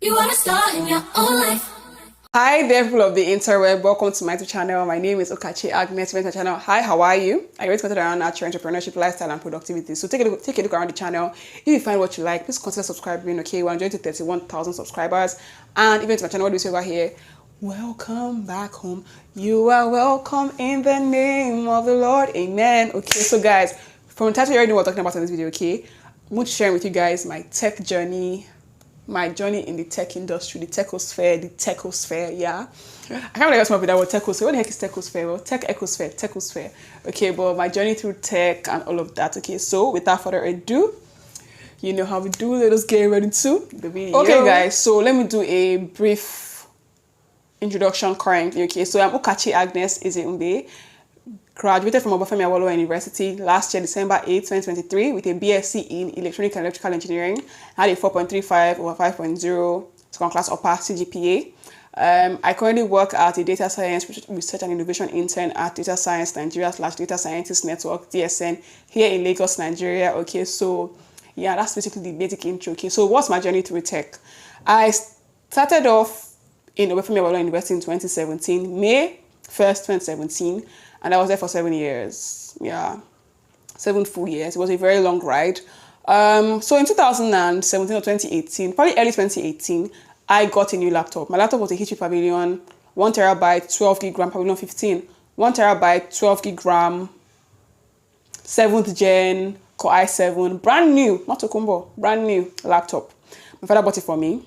You want to start in your own life. Hi there, people of the interweb. Welcome to my YouTube channel. My name is Kachi Agnes. Welcome to my channel. Hi, how are you? I get content around natural entrepreneurship, lifestyle, and productivity. So take a look around the channel. If you find what you like, please consider subscribing. Okay, we're enjoying to 31,000 subscribers. And even to my channel, what do you say over here? Welcome back home. You are welcome in the name of the Lord. Amen. Okay, so guys, from the title, you already know what we're talking about in this video. Okay, I'm going to share with you guys my tech journey. My journey in the tech industry, the techosphere, yeah. I can't really come up with that word, techosphere. What the heck is techosphere? Well, techosphere. Okay, but my journey through tech and all of that. Okay, so without further ado, you know how we do. Let us get ready to the video. Okay, guys, so let me do a brief introduction currently. Okay, so I'm Kachi Agnes Ezeumbe. Graduated from Obafemi Awolowo University last year, December 8, 2023, with a BSc in Electronic and Electrical Engineering. I had a 4.35 over 5.0 second class upper CGPA. I currently work at a data science research and innovation intern at Data Science Nigeria / Data Scientist Network, DSN, here in Lagos, Nigeria. Okay, so yeah, that's basically the basic intro. Okay, so what's my journey through tech? I started off in Obafemi Awolowo University in 2017, May 1st, 2017. And I was there for 7 years. Yeah, 7 full years. It was a very long ride. So in 2017 or 2018, probably early 2018, I got a new laptop. My laptop was a HP Pavilion, 1 terabyte, 12 gig RAM, Pavilion 15, 1 terabyte, 12 gig RAM, 7th gen, Core i7, brand new, not a combo, brand new laptop. My father bought it for me.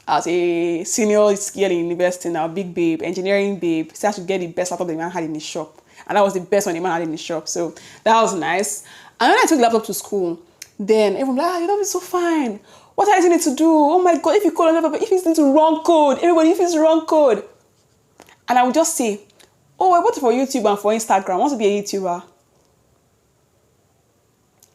As a senior girl in university now, big babe, engineering babe, so I should get the best laptop the man had in his shop. And that was the best one the man had in his shop. So that was nice. And when I took the laptop to school, then everyone was like, your laptop is so fine. What are you need to do? Oh my God, if you code on laptop, if it's into wrong code, everybody, if it's wrong code. And I would just say, oh, I bought it for YouTube and for Instagram. I want to be a YouTuber.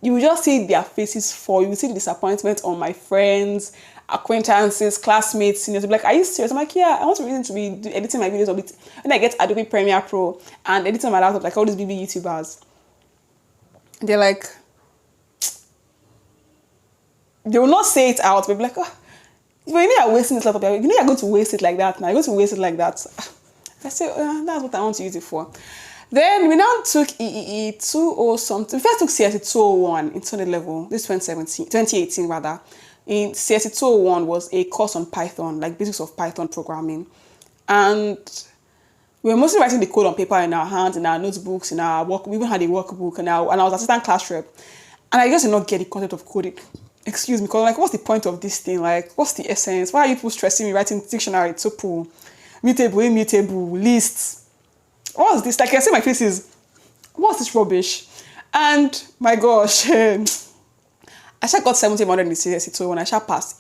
You will just see their faces fall. You will see the disappointment on my friends, acquaintances, classmates, seniors. They'll be like, are you serious? I'm like, yeah, I want to be editing my videos a bit. And I get Adobe Premiere Pro and editing my laptop like all these BB YouTubers. They're like, they will not say it out, but be like, oh, but you know you're wasting this laptop. You know you're going to waste it like that now. You're going to waste it like that. I say, that's what I want to use it for. Then we now took EEE 20 something. We first took CSE 201 internet level. This 2018 rather. In CSE 201 was a course on Python, like basics of Python programming. And we were mostly writing the code on paper in our hands, in our notebooks, in our work. We even had a workbook, and I was assistant class rep. And I just did not get the concept of coding. Excuse me, because like, what's the point of this thing? Like, what's the essence? Why are you people stressing me writing dictionary, tuple, mutable, immutable, lists? What's this? Like I say, my face is, what's this rubbish? And my gosh, I shall got 1700 in the CSE, so when I shall pass,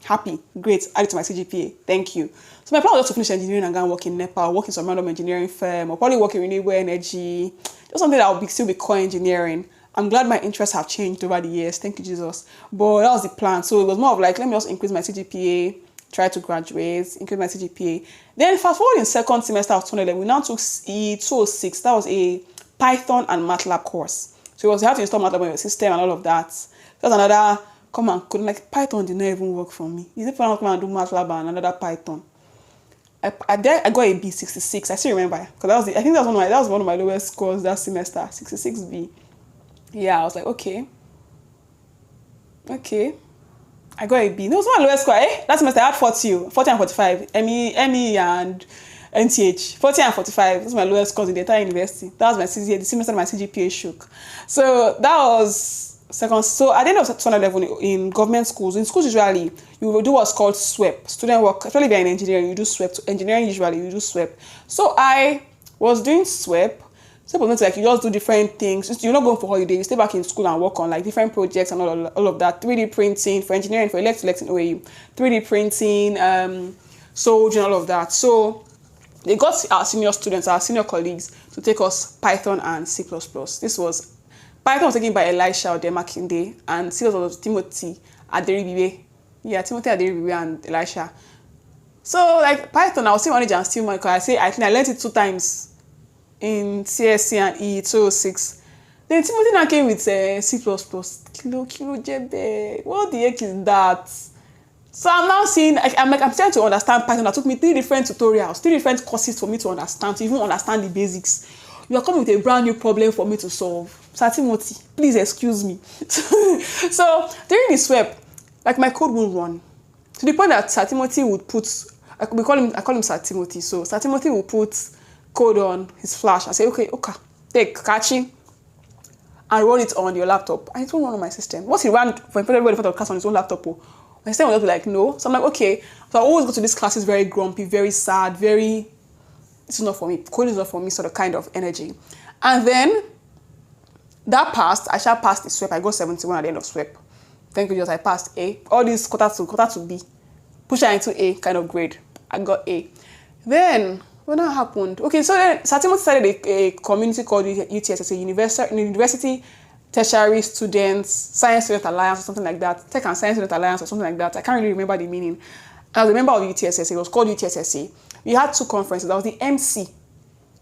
happy, great, add it to my CGPA, thank you. So my plan was just to finish engineering and go and work in NEPA, work in some random engineering firm, or probably work in renewable energy, just something that will still be core engineering. I'm glad my interests have changed over the years, thank you, Jesus. But that was the plan, so it was more of like, let me just increase my CGPA, try to graduate, increase my CGPA. Then fast forward in second semester of 2011, we now took E206. That was a Python and MATLAB course. So it was how to install MATLAB on your system and all of that. That's another command code. Like Python did not even work for me. Is it for come and do MATLAB and another Python? I got a B66. I still remember because I think that was one of my lowest scores that semester. 66B. Yeah, I was like, okay. I got a B. No, it was my lowest score. That semester I had 40 and 45. ME and NTH. 40 and 45. That's my lowest scores in the entire university. That was my CGPA. The semester my CGPA shook. So that was second. So at the end of 2011 in government schools, in schools usually you will do what's called SWEP. Student work. Especially if you're in engineering, you do SWEP. Engineering usually you do SWEP. So I was doing SWEP. So like you just do different things. You're not going for holiday. You stay back in school and work on like different projects and all of that. 3D printing for engineering, for elect in OAU. 3D printing, soldering, all of that. So they got our senior students, our senior colleagues, to take us Python and C++. This was Python was taken by Elisha Odemakinde, and C++ was Timothy Aderibiwe. Yeah, Timothy Aderibiwe and Elisha. So like Python, I was still manager and still manager. I think I learned it 2 times. In CSC and E206. Then Timothy now came with C++. Kilo jebe. What the heck is that? So I'm now seeing, I'm trying to understand Python. That took me 3 different tutorials, 3 different courses for me to understand, to even understand the basics. You are coming with a brand new problem for me to solve. Sir Timothy, please excuse me. So during the swap, like my code won't run. To the point that Sir Timothy would put, I call him Sir Timothy. So Sir Timothy will put code on his flash. I say, okay, take Kachi and run it on your laptop. And it won't run on my system. Once he ran for everybody in front of class on his own laptop, my system was like, no. So I'm like, okay. So I always go to these classes very grumpy, very sad, it's not for me. Coding is not for me, sort of kind of energy. And then that passed. I shall pass the swap. I got 71 at the end of swap. Thank you, Jesus. I passed A. All these quarter to B. Push her into A kind of grade. I got A. Then, what now happened? Okay, so then Sir Timothy started a community called UTSS, a University Tertiary Students, Science Student Alliance or something like that. Tech and Science Student Alliance or something like that. I can't really remember the meaning. I was a member of UTSS. It was called UTSS. We had 2 conferences. I was the MC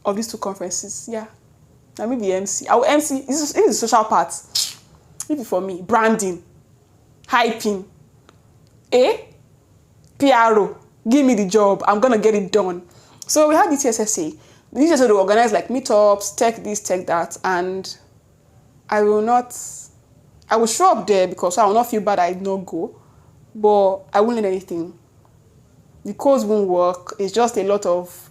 of these 2 conferences. Yeah. I mean the MC. I will MC. This is the social part. Maybe for me. Branding. Hyping. PRO. Give me the job. I'm going to get it done. So we had the TSSA. The TSSA will organize like meetups, tech this, tech that. And I will show up there because I will not feel bad I did not go. But I won't learn anything. The course won't work. It's just a lot of...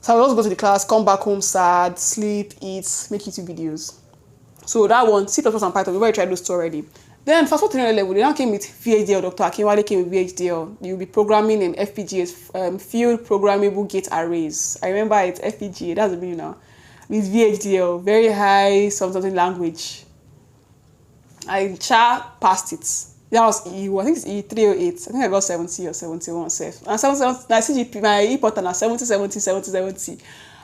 So I will just go to the class, come back home sad, sleep, eat, make YouTube videos. So that one, C++ and Python, we've already tried those two already. Then fast forward to another level, they now came with VHDL. Dr. Akinwale came with VHDL. You'll be programming in FPGAs, Field Programmable Gate Arrays. I remember it's FPGA, that's the meaning now. With VHDL, very high something language. I passed it. That was EU, I think it's E308. I think I got 70 or 71 safe. And 77, my CGP, my important are 70, 70, 70, 70.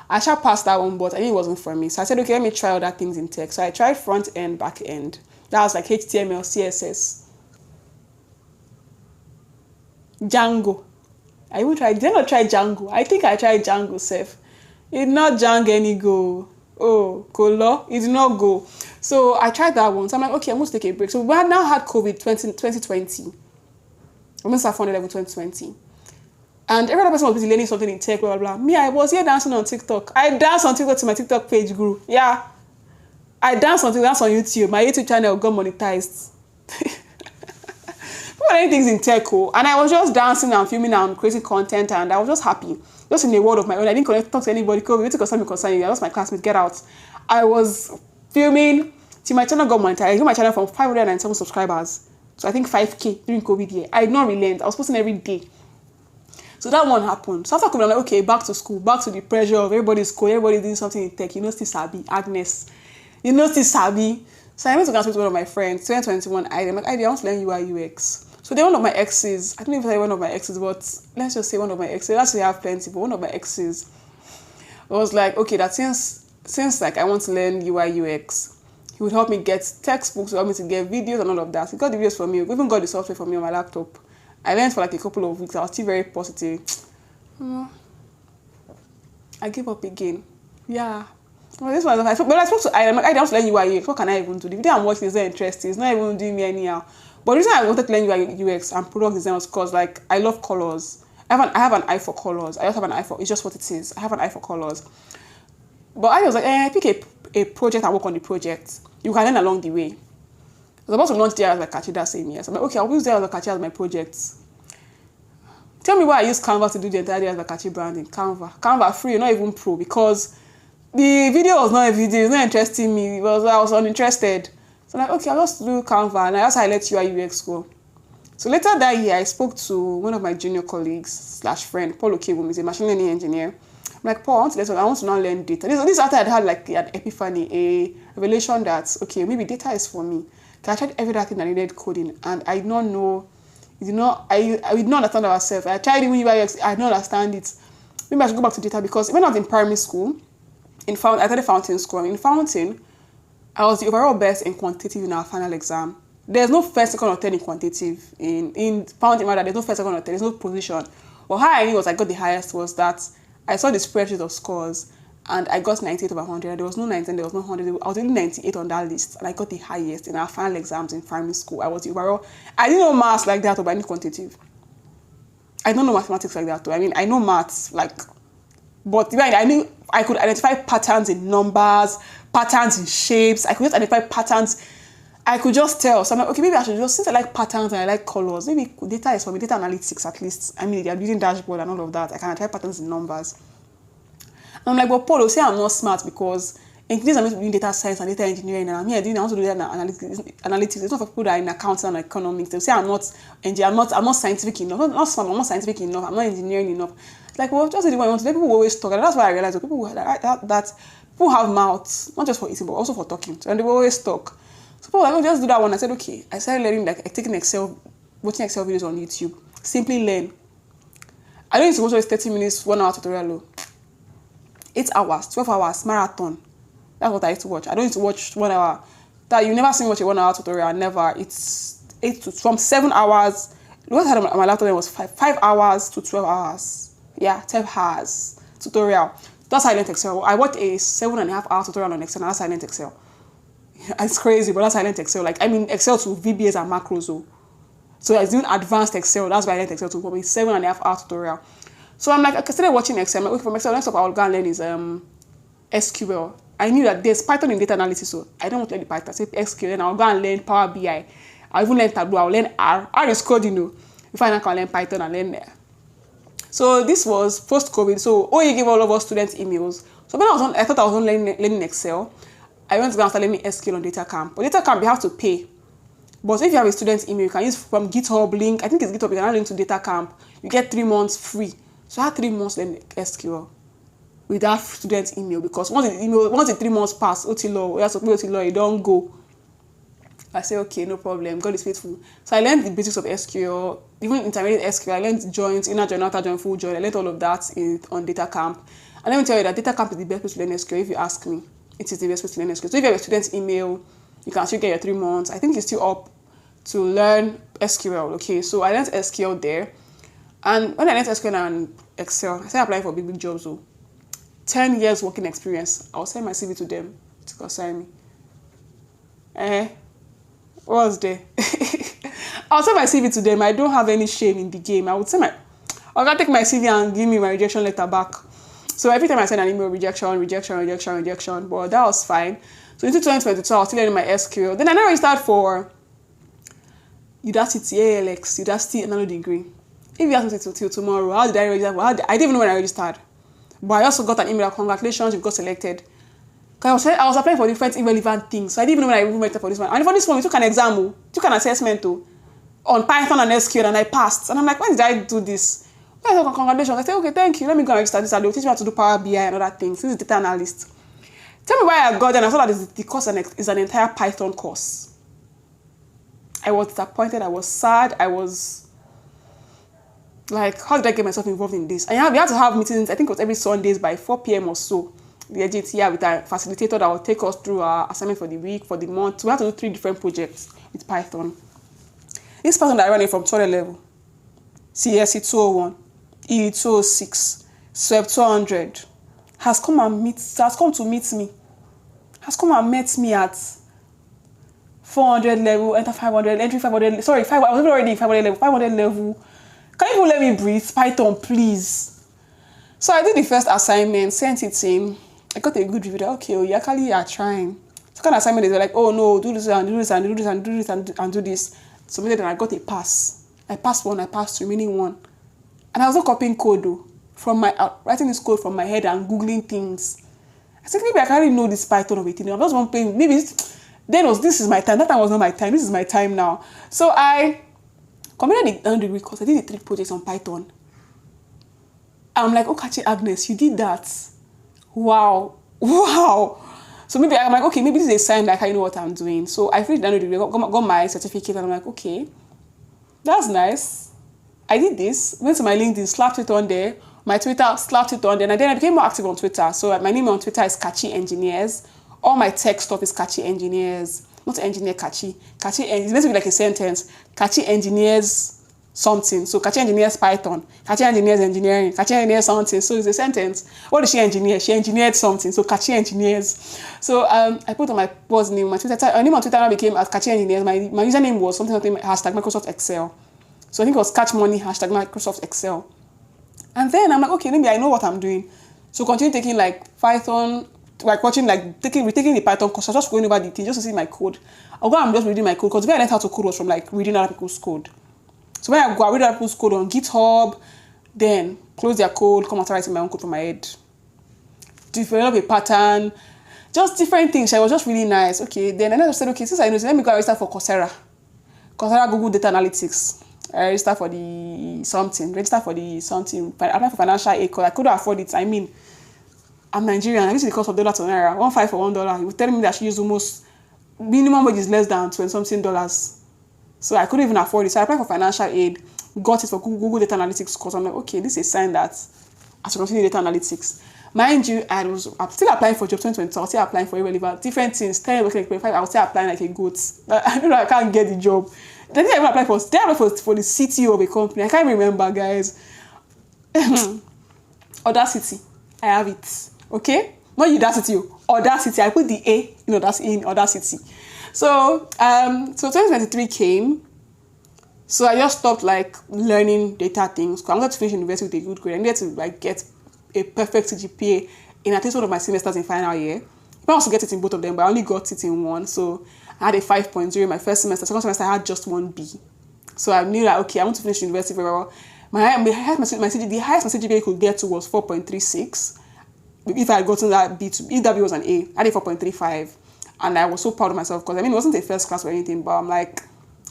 I passed that one, but I knew it wasn't for me. So I said, okay, let me try other things in tech. So I tried front end, back end. That was like HTML, CSS. Django. Did I not try Django? I think I tried Django safe. It did not Django any go. Oh, Kolo, it did not go. So I tried that one. So I'm like, okay, I'm going to take a break. So we had now had COVID 2020. I'm going to start funding level 2020. And every other person was busy learning something in tech, blah, blah, blah. Me, I was here dancing on TikTok. I danced on TikTok till my TikTok page grew. Yeah. I danced on YouTube. My YouTube channel got monetized. People learning things in tech, and I was just dancing and filming and creating content, and I was just happy. Just in a world of my own. I didn't talk to anybody. COVID, you concern me concerning you. I lost my classmates. Get out. I was filming till my channel got monetized. I grew my channel from 597 subscribers to I think 5K during COVID year. I did not relent. I was posting every day. So that one happened. So after COVID, I'm like, okay, back to school, back to the pressure of everybody's school, everybody doing something in tech. You know, still Sabi, Agnes. You know, still Sabi. So I went to go speak to one of my friends, 2021 I'm like, I want to learn UI UX. So they're one of my exes. I don't know if they're one of my exes, but let's just say one of my exes. Let's say I have plenty, but one of my exes was like, okay, that since like I want to learn UI UX, he would help me get textbooks, help me to get videos and all of that. He got the videos for me, even got the software for me on my laptop. I learned for like a couple of weeks. I was still very positive. I gave up again. Yeah. Well, this one, I spoke to I don't learn UI UX. What can I even do? The video I'm watching is not interesting. It's not even doing me anyhow. But the reason I wanted to learn UI UX and product design was because like I love colors. I have an eye for colors. I also have an eye for, it's just what it is. I have an eye for colors. But I was like, pick a project and work on the project. You can learn along the way. I was about to launch the as Kachi that same year. So I'm like, okay, I'll use the as Kachi as my project. Tell me why I use Canva to do the entire as Kachi branding. Canva free, not even pro, because the video was not a video, it's not interesting me. I was uninterested. So I'm like, okay, I'll just do Canva, and that's how I let UI UX go. So later that year, I spoke to one of my junior colleagues / friend, Paul Okebum. He's a machine learning engineer. I'm like, Paul, I want to now learn data. This after I had like an epiphany, a revelation that, okay, maybe data is for me. I tried every other thing I needed coding, and I did not know, I did not understand ourselves. I tried even UI UX, I did not understand it. Maybe I should go back to data, because when I was in primary school, I started Fountain School. In Fountain, I was the overall best in quantitative in our final exam. There's no first, second, or third in quantitative. In Fountain, rather, there's no first, second, or third. There's no position. But how I knew I got the highest was that I saw the spreadsheet of scores, And I got 98 over 100. There was no 19, there was no 100. I was only 98 on that list. And I got the highest in our final exams in primary school. I was the overall. I didn't know maths like that, but I knew quantitative. I don't know mathematics like that, too. I mean, I know maths, like, but I knew I could identify patterns in numbers, patterns in shapes. I could just identify patterns. I could just tell. So I'm like, okay, maybe I should just, since I like patterns and I like colors, maybe data is for me, data analytics at least. I mean, they are using dashboard and all of that. I can identify patterns in numbers. I'm like, but Paul, say I'm not smart because in case I'm going to be doing data science and data engineering, and I'm here doing, I want to do data analytics. It's not for people that are in accounting and economics. They'll say I'm not scientific enough. Not smart, I'm not scientific enough. I'm not engineering enough. Like, well, just do what you want to do. People always talk, and that's why I realized that people have mouths, not just for eating, but also for talking. And they will always talk. So people were like, oh, just do that one. I said, okay. I started learning, like, taking Excel, watching Excel videos on YouTube. Simply learn. I don't need to watch a 30 minutes, 1 hour tutorial. 8 hours, 12 hours, marathon. That's what I used to watch. I don't need to watch 1 hour. That you never see me watch a 1 hour tutorial. Never. It's from 7 hours. What I had on my laptop was 5 hours to 12 hours. Yeah, 12 hours tutorial. That's how I learned Excel. I watched a 7.5 hour tutorial on Excel, and that's how I learned Excel. It's crazy, but that's how I learned Excel. Like, I mean, Excel to VBAs and macros. So I was doing advanced Excel. That's why I learned Excel to for me 7.5 hour tutorial. So I'm like, I started watching Excel. I'm like, from Excel, next up I'll go and learn is SQL. I knew that there's Python in data analysis, so I don't want to learn the Python. I said SQL, and I'll go and learn Power BI. I'll even learn Tableau. I'll learn R. R is coding, Before I can learn Python and learn there. So this was post-COVID. So OE gave all of us students emails. So when I thought I was learning Excel. I went to go and start learning SQL on Data Camp. But Data Camp, you have to pay. But if you have a student's email, you can use from GitHub link. I think it's GitHub. You can link to Data Camp. You get 3 months free. So I had 3 months learning SQL with that student's email, because once the 3 months pass, OT-law, you have to pay OT-law, you don't go. I say, okay, no problem. God is faithful. So I learned the basics of SQL, even intermediate SQL. I learned joins, inner join, outer join, full join. I learned all of that on Data Camp. And let me tell you that Data Camp is the best place to learn SQL. If you ask me, it is the best place to learn SQL. So if you have a student's email, you can still get your 3 months. I think it's still up to learn SQL. Okay, so I learned SQL there. And when I learned SQL and Excel, I started applying for big jobs. 10 years working experience. I'll send my CV to them to consign me. What was there? I'll send my CV to them. I don't have any shame in the game. I would say I'll take my CV and give me my rejection letter back. So every time I send an email, rejection. But that was fine. So into 2022, I was still learning my SQL. Then I now registered for Udacity, ALX, Udacity another degree. If you ask me till tomorrow, how did I register? I didn't even know when I registered. But I also got an email, congratulations, you got selected. Because I was applying for different irrelevant things. So I didn't even know when I even went for this one. And for this one, we took an exam, took an assessment on Python and SQL, and I passed. And I'm like, why did I do this? I said, congratulations. I said, okay, thank you. Let me go and register this. They'll teach me how to do Power BI and other things. This is data analyst. Tell me why I got there, and I saw that the course is an entire Python course. I was disappointed. I was sad. I was like, how did I get myself involved in this? And we had to have meetings, I think it was every Sundays by 4 p.m. or so. The agent here with our facilitator that will take us through our assignment for the week, for the month. So we had to do 3 different projects with Python. This Python that I ran it from 200 level, CSE 201, E 206, SWEB 200, has come to meet me at 400 level, enter 500, entry 500. Sorry, I was already in 500 level, 500 level. Can you let me breathe? Python, please. So I did the first assignment, sent it in. I got a good review. Okay, you actually are trying. Second assignment, they were like, oh no, do this and do this and do this and do this and do this. Submitted and I got a pass. I passed 1, I passed 2, remaining 1. And I was not copying code though. Writing this code from my head and Googling things. I said, maybe I can't really know this Python of 18. I just want to play. Maybe this is my time. That time was not my time. This is my time now. So I completed the degree course. I did the 3 projects on Python. I'm like, oh, Kachi Agnes, you did that. Wow. So maybe I'm like, okay, maybe this is a sign that I know what I'm doing. So I finished the degree, got my certificate, and I'm like, okay, that's nice. I did this. Went to my LinkedIn, slapped it on there. My Twitter, slapped it on there. And then I became more active on Twitter. So my name on Twitter is Kachi Engineers. All my tech stuff is Kachi Engineers. Not engineer Kachi. Kachi, it's basically like a sentence. Kachi Engineers something. So Kachi engineers Python, Kachi engineers engineering, Kachi engineers something. So it's a sentence. What did she engineer? She engineered something. So Kachi engineers. So I put on my boss name, my Twitter. My name on Twitter now became as Kachi engineers. My username was something hashtag Microsoft Excel. So I think it was catch money hashtag Microsoft Excel. And then I'm like, okay, maybe I know what I'm doing. So continue taking like Python, like watching, like retaking the Python course. I was just going over the thing just to see my code. Although I'm just reading my code, because the way I learned how to code was from like reading other people's code. So when I go, I read other people's code on GitHub, then close their code, come and start writing my own code from my head. Develop a pattern, just different things. It was just really nice. Okay, then I just said, okay, since I know, so let me go register for Coursera. Coursera Google Data Analytics. I register for the something. Apply for financial aid because I couldn't afford it. I mean, I'm Nigerian. I use the cost of dollar to naira. 1.5 for $1. You were telling me that I should use almost minimum wage is less than $20 something. So I couldn't even afford it. So I applied for financial aid, got it for Google Data Analytics course. I'm like, okay, this is a sign that I should continue data analytics. Mind you, I'm still applying for job 2020. I was still applying for irrelevant different things. 10 working like 25. I was still applying like a goat. I know that I can't get the job. Then I even applied for the CTO of a company. I can't remember, guys. Audacity. I have it. Okay? Not Udacity. Audacity. I put the A in Audacity. So 2023 came. So I just stopped like learning data things. I wanted to finish university with a good grade. I needed to like get a perfect GPA in at least one of my semesters in final year. I also get it in both of them, but I only got it in one. So I had a 5.0 in my first semester. Second semester I had just one B. So I knew that okay, I want to finish university very well. The highest my CGPA could get to was 4.36. If I had gotten that B, if that B was an A, I had a 4.35. And I was so proud of myself because I mean it wasn't a first class or anything, but I'm like,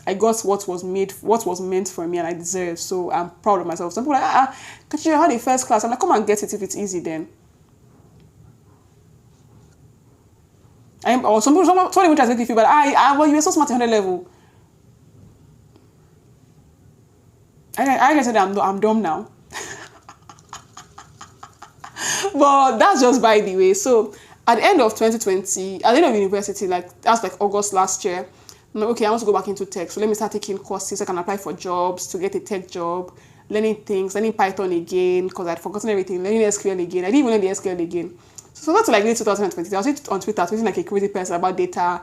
I got what was meant for me and I deserve. So I'm proud of myself. Some people are like, Kachi, you had a first class. I'm like, come and get it if it's easy then. Or somebody even tries to make you feel bad. Well, you were so smart at 100 level. I can say that I'm dumb now. But that's just by the way. So at the end of 2020, at the end of university, like that's like August last year, I'm like, okay, I want to go back into tech. So let me start taking courses. I can apply for jobs to get a tech job, learning Python again, because I'd forgotten everything, learning SQL again. I didn't even learn the SQL again. So that's like late 2020. I was on Twitter, tweeting like a crazy person about data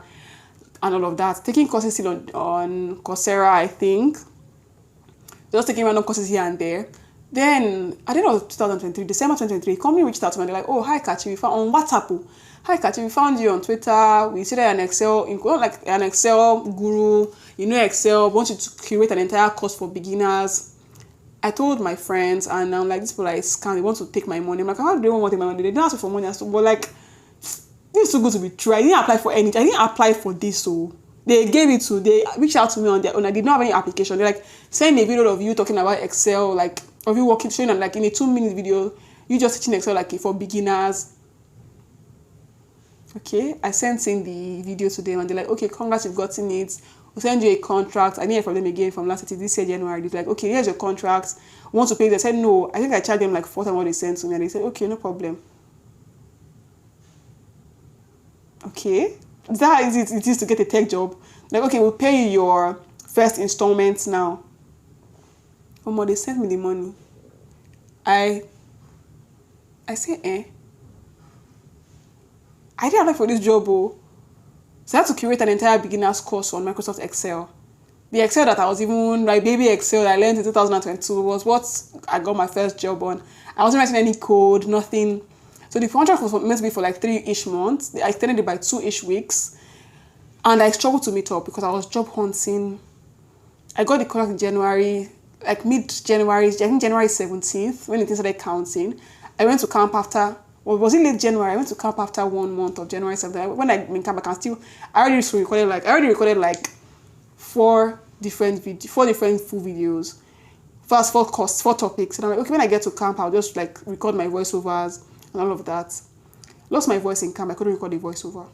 and all of that. Taking courses still on Coursera, I think. Just taking random courses here and there. Then, at the end of 2023, December 2023, a company reached out to me and they're like, oh, hi, Kachi, we found on WhatsApp. Hi, Kachi, we found you on Twitter. We see that you're an Excel guru. You know Excel. We want you to curate an entire course for beginners. I told my friends, and I'm like, these people are scam. They want to take my money. I'm like, how do they want to take my money? They didn't ask for money. But like, this is too good to be true. I didn't apply for anything. I didn't apply for this, so they reached out to me on their own. I did not have any application. They like send a video of you talking about Excel, like of you working, showing like in a 2-minute video, you just teaching Excel like for beginners. Okay, I sent in the video to them and they're like, okay, congrats, you've gotten it. We'll send you a contract. I didn't hear from them again from last year, this year, January. They're like, okay, here's your contract. Want to pay? They said no. I think I charged them like 4 times what they sent to me and they said, okay, no problem. Okay, is that how easy it is to get a tech job? Like, okay, we'll pay you your first installment now. Oh, they sent me the money. I say, I didn't apply for this job, So I had to curate an entire beginner's course on Microsoft Excel. The Excel that I was even, like baby Excel that I learned in 2022 was what I got my first job on. I wasn't writing any code, nothing. So the contract was meant to be for like 3-ish months. I extended it by 2-ish weeks. And I struggled to meet up because I was job hunting. I got the contract in January, like mid-January, I think January 17th, when it started counting. I went to camp after, well, was it late January? I went to camp after 1 month of January 7th. When I'm in camp, I already recorded like 4 different full videos. First 4 topics. And I'm like, okay, when I get to camp, I'll just like record my voiceovers and all of that. Lost my voice in camp. I couldn't record the voiceover.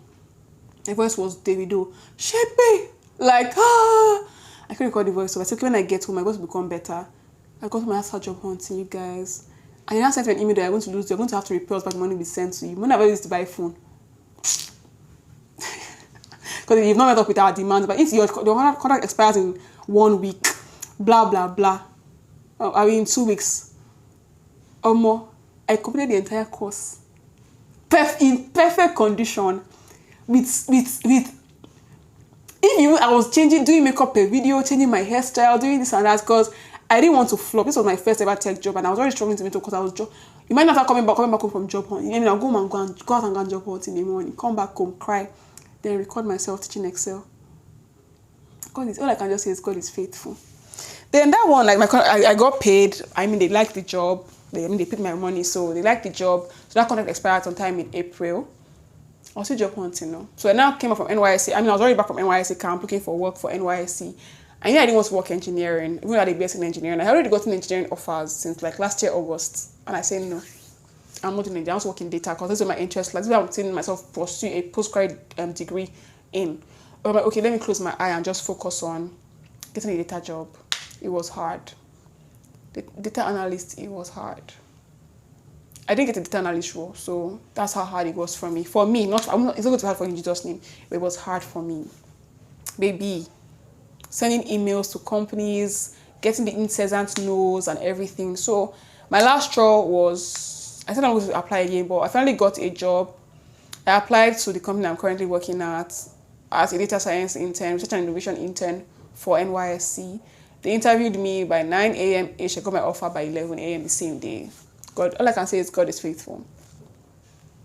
My voice was Davido. Shepe! Like, I couldn't record the voiceover. I said, okay, when I get home, my voice will become better. I got my ass job hunting, you guys. And you now sent me an email that you're going to have to repay us back the money we sent to you. When have I used to buy a phone? Because you've not met up with our demands. But if your contract expires in 1 week, blah, blah, blah. I mean, in 2 weeks. Or more. I completed the entire course. In perfect condition. With if I was doing makeup per video, changing my hairstyle, doing this and that, because I didn't want to flop. This was my first ever tech job, and I was already struggling to meet up because I was you might not have coming back home from job hunt. You know, I'll go out and go and job hunt in the morning, come back home, cry, then record myself teaching Excel. God is all I can just say is God is faithful. Then that one, like I got paid. I mean, they liked the job. They paid my money, so they liked the job. So that contract expired sometime in April. I was still job hunting, no. So I now came up from NYSC. I mean, I was already back from NYSC camp looking for work for NYSC. I knew I didn't want to work engineering, even though I had a BS in engineering. I had already gotten engineering offers since like last year, August. And I said, no, I'm not doing it. I want to work in data because this is my interest. Like, this is what I'm seeing myself pursue a postgrad degree in. But I'm like, okay, let me close my eye and just focus on getting a data job. It was hard. The data analyst, it was hard. I didn't get a data analyst role, so that's how hard it was for me. For me, it's not going to be hard for you in Jesus' name, but it was hard for me. Baby, sending emails to companies, getting the incessant no's and everything. So my last straw was, I said I was going to apply again, but I finally got a job. I applied to the company I'm currently working at as a data science intern, research and innovation intern for NYSC. They interviewed me by 9 a.m.-ish. I got my offer by 11 a.m. the same day. God, all I can say is God is faithful.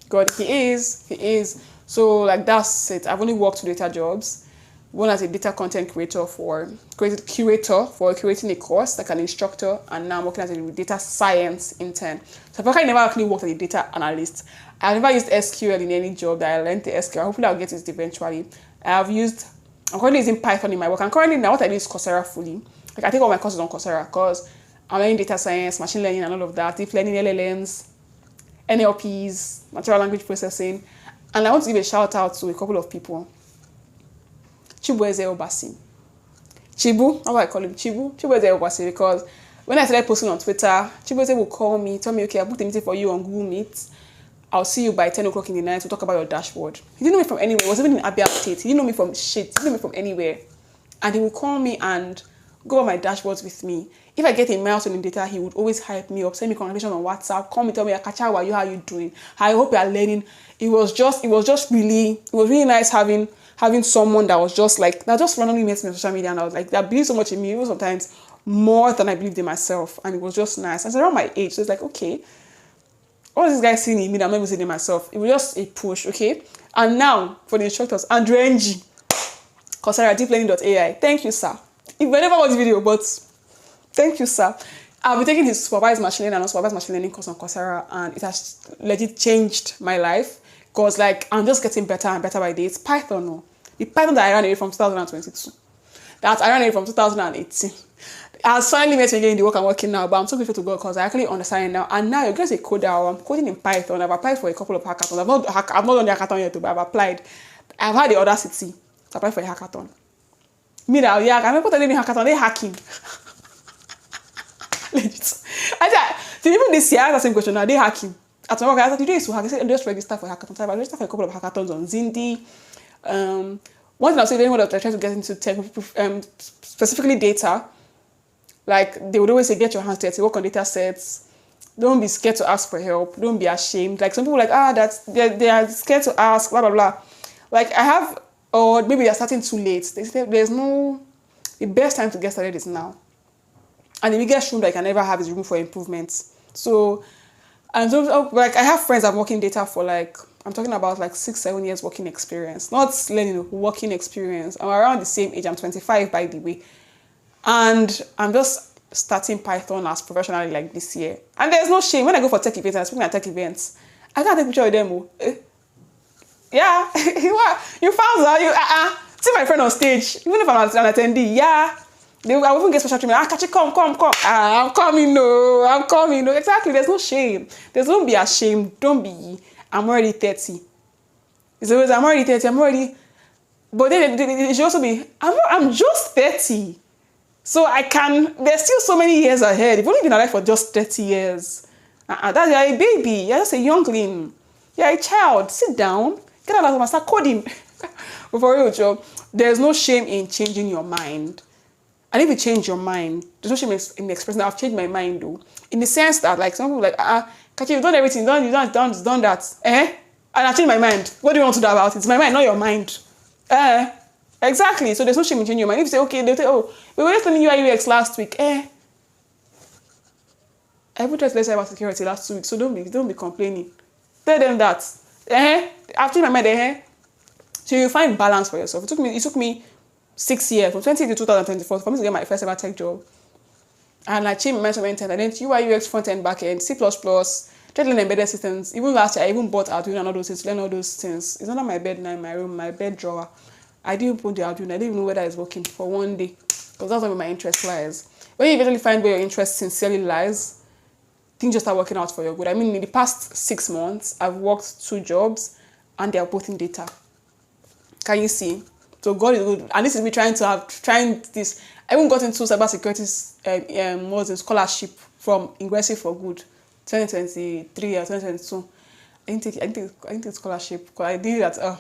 God, He is. So like that's it. I've only worked 2 data jobs. One as a data content curator for curating a course, like an instructor, and now I'm working as a data science intern. So I've never actually worked as a data analyst. I've never used SQL in any job that I learned the SQL. Hopefully I'll get it eventually. I'm currently using Python in my work. And currently now what I do is Coursera fully. Like I take all my courses on Coursera because I'm learning data science, machine learning, and all of that, deep learning, LLMs, NLPs, natural language processing. And I want to give a shout out to a couple of people. Chibueze Obasi. Chibu, how do I call him? Chibueze Obasi, because when I started posting on Twitter, Chibueze will call me, tell me, okay, I booked a meeting for you on Google Meet. I'll see you by 10 o'clock in the night to talk about your dashboard. He didn't know me from anywhere. He was even in Abia State. He didn't know me from shit. He didn't know me from anywhere. And he would call me and go over my dashboards with me. If I get a milestone in data, he would always hype me up, send me congratulations on WhatsApp, call me, tell me, Kachi, how are you? How are you doing? I hope you are learning. It was really nice having someone that was just like, that just randomly met me on social media, and I was like, that believed so much in me, even sometimes more than I believed in myself. And it was just nice. I was around my age, so it's like, okay, all these guys seeing in me that I'm not even seeing in myself. It was just a push, okay? And now, for the instructors, Andrew NG, Coursera, deeplearning.ai. Thank you, sir. If I never watched the video, but thank you, sir. I'll be taking his supervised machine learning and unsupervised machine learning course on Coursera, and it has legit changed my life. Because like I'm just getting better and better by the day. It's Python, no. The Python that I ran away from 2022. That I ran away from 2018. I was finally met again in the work I'm working now, but I'm so grateful to God because I actually understand it now. And now you're just a coder. I'm coding in Python. I've applied for a couple of hackathons. I've not done the hackathon yet, but I've applied. I've had the audacity to apply for a hackathon. Me now, yeah, I'm not putting in hackathon. They're hacking. Legit. I said, even this year, I asked the same question. Now they're hacking. At my work, I said, today is to hack. I said, just register for hackathons. I registered for a couple of hackathons on Zindi. One thing I'll say, if anyone that's trying to get into tech, specifically data, like they would always say, get your hands dirty, work on data sets. Don't be scared to ask for help. Don't be ashamed. Like some people like, they are scared to ask, blah, blah, blah. Like I have, or maybe they're starting too late. They say the best time to get started is now. And the biggest room that I can ever have is room for improvement. So, and so like I have friends that have working data for like, I'm talking about like 6-7 years working experience, not learning, working experience. I'm around the same age. I'm 25 by the way. And I'm just starting Python as professionally like this year. And there's no shame. When I go for tech events, I'm speaking at tech events, I can't take a picture of them. Yeah. You found out. See my friend on stage, even if I'm an attendee, yeah. I will even get special treatment. Kachi, come. I'm coming, no. Exactly. There's no shame. Don't be ashamed. Don't be. I'm already 30. It's always, I'm already 30. I'm already. But then it should also be, I'm just 30. So there's still so many years ahead. You've only been alive for just 30 years. You're a baby. You're just a youngling. You're a child. Sit down. Get out of the house. Start coding. But for real, Joe, there's no shame in changing your mind. And if you change your mind, there's no shame in expressing that I've changed my mind though. In the sense that like some people like, Kachi, you've done everything, you've done that. And I changed my mind. What do you want to do about it? It's my mind, not your mind. Exactly. So there's no shame in changing your mind. If you say, okay, they'll say, oh, we were just telling you UX last week. I put us less about security last week, so don't be complaining. Tell them that. I've changed my mind. So you find balance for yourself. It took me 6 years, from 20 to 2024, for me to get my first ever tech job. And I changed my mind so many times. And then UI, UX, front end, back end, C++, tried to learn embedded systems. Even last year, I even bought Arduino and all those things, to learn all those things. It's not on my bed now in my room, my bed drawer. I didn't put the Arduino. I didn't even know whether it's working for one day. Because that's where my interest lies. When you eventually find where your interest sincerely lies, things just start working out for your good. I mean, in the past 6 months, I've worked 2 jobs, and they are both in data. Can you see? So God is good. And this is me trying this. I even got into cybersecurity was a scholarship from Ingressive for Good, 2023 or 2022. I didn't take scholarship because I did that.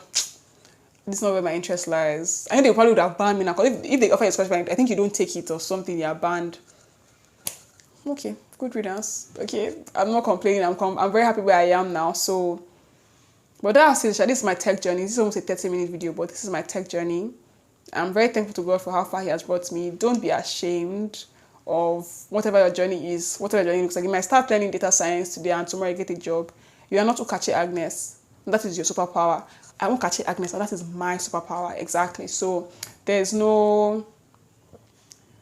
This is not where my interest lies. I think they probably would have banned me now. Because if they offer you a scholarship, I think you don't take it or something, you're banned. Okay, good riddance. Okay, I'm not complaining. I'm very happy where I am now. So, but that's it. This is my tech journey. This is almost a 30-minute video, but this is my tech journey. I'm very thankful to God for how far He has brought me. Don't be ashamed of whatever your journey is, whatever your journey looks like. You might start learning data science today and tomorrow you get a job. You are not Kachi Agnes. That is your superpower. I won't Kachi Agnes, and that is my superpower. Exactly. So don't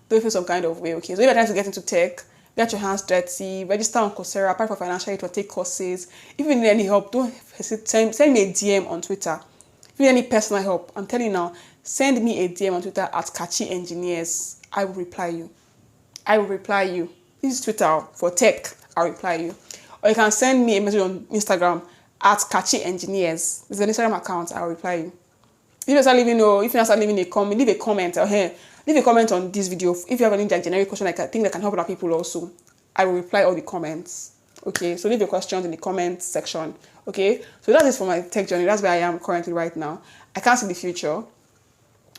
feel some kind of way. Okay. So if you're trying to get into tech, get your hands dirty, register on Coursera, apply for financial aid or take courses. If you need any help, don't hesitate. Send me a DM on Twitter. If you need any personal help, I'm telling you now, send me a DM on Twitter at Kachi Engineers. I will reply you. This is Twitter for tech. I'll reply you. Or you can send me a message on Instagram at Kachi Engineers. It's an Instagram account. I'll reply you. If you start leaving a comment, leave a comment. Leave a comment on this video. If you have any generic question, I think that can help other people also, I will reply all the comments. Okay, so leave your questions in the comment section. Okay, so that is for my tech journey. That's where I am currently right now. I can't see the future,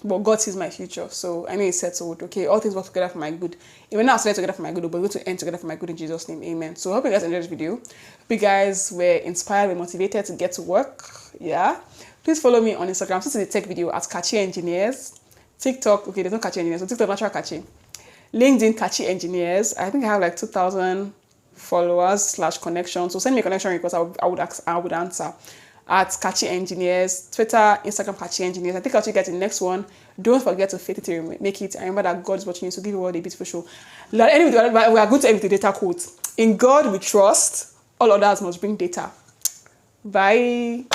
but God sees my future. So I know it's settled. Okay, all things work together for my good. Even now, it's together for my good, but we're going to end together for my good in Jesus' name. Amen. So I hope you guys enjoyed this video. Hope you guys were inspired, were motivated to get to work. Yeah. Please follow me on Instagram. This is a tech video at Kachi Engineers. TikTok, okay, there's no Kachi Engineers. So TikTok, Natural Kachi. LinkedIn, Kachi Engineers. I think I have like 2,000 followers / connections. So send me a connection request. I would answer. At Kachi Engineers. Twitter, Instagram, Kachi Engineers. I think I'll see you guys in the next one. Don't forget to faith it to make it. I remember that God is watching you, so give you all the beautiful show. Anyway, we are going to end with the data quote. In God we trust. All others must bring data. Bye.